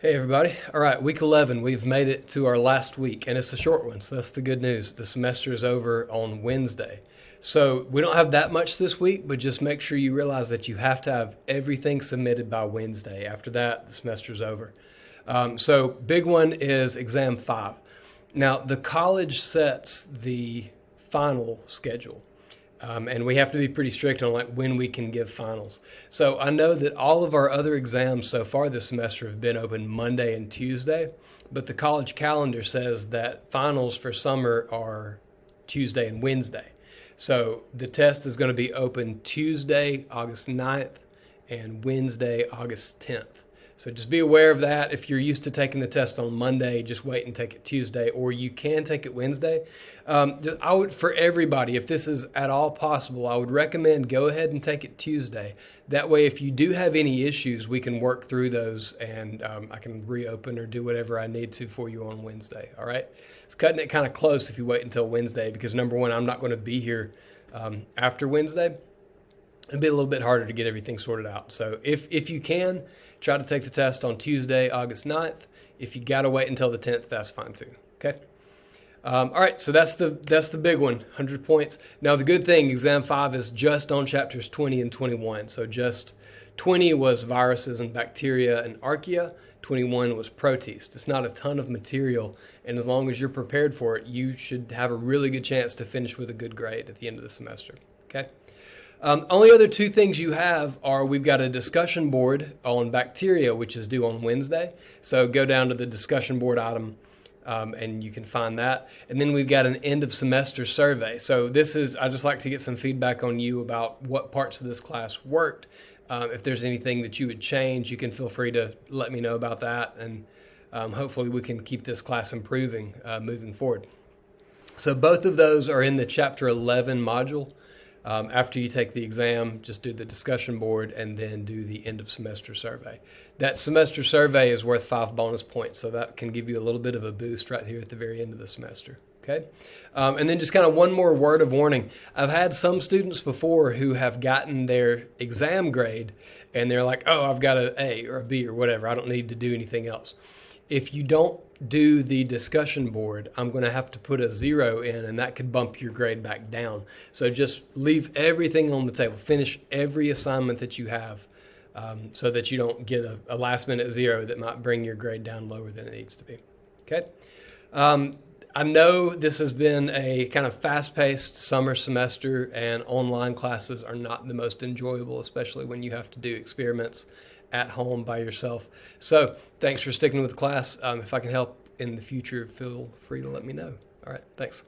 Hey everybody. All right, week 11. We've made it to our last week, and it's a short one, so that's the good news. The semester is over on Wednesday. So we don't have that much this week, but just make sure you realize that you have to have everything submitted by Wednesday. After that, the semester's over. So big one is exam 5. Now, the college sets the final schedule. And we have to be pretty strict on when we can give finals. So I know that all of our other exams so far this semester have been open Monday and Tuesday, but the college calendar says that finals for summer are Tuesday and Wednesday. So the test is going to be open Tuesday, August 9th, and Wednesday, August 10th. So just be aware of that. If you're used to taking the test on Monday, just wait and take it Tuesday, or you can take it Wednesday. I would, for everybody, if this is at all possible, I would recommend go ahead and take it Tuesday. That way, if you do have any issues, we can work through those, and I can reopen or do whatever I need to for you on Wednesday. All right? It's cutting it kind of close if you wait until Wednesday, because number one, I'm not going to be here after Wednesday. It'll be a little bit harder to get everything sorted out. So if you can, try to take the test on Tuesday, August 9th. If you got to wait until the 10th, that's fine too. Okay? All right, so that's the big one, 100 points. Now, the good thing, exam 5 is just on chapters 20 and 21. So just 20 was viruses and bacteria and archaea. 21 was protists. It's not a ton of material, and as long as you're prepared for it, you should have a really good chance to finish with a good grade at the end of the semester. Okay? Only other two things you have are we've got a discussion board on bacteria, which is due on Wednesday. So go down to the discussion board item and you can find that. And then we've got an end of semester survey. So this is, I just like to get some feedback on you about what parts of this class worked. If there's anything that you would change, you can feel free to let me know about that. And hopefully we can keep this class improving moving forward. So both of those are in the chapter 11 module. After you take the exam, just do the discussion board and then do the end of semester survey. That semester survey is worth 5 bonus points, so that can give you a little bit of a boost right here at the very end of the semester. Okay? And then just kind of one more word of warning. I've had some students before who have gotten their exam grade and they're like, oh, I've got an A or a B or whatever. I don't need to do anything else. If you don't do the discussion board, I'm going to have to put a 0 in, and that could bump your grade back down. So just leave everything on the table. Finish every assignment that you have so that you don't get a last-minute 0 that might bring your grade down lower than it needs to be. Okay? I know this has been a kind of fast-paced summer semester, and online classes are not the most enjoyable, especially when you have to do experiments at home by yourself. So thanks for sticking with the class. If I can help in the future, feel free to let me know. All right, thanks.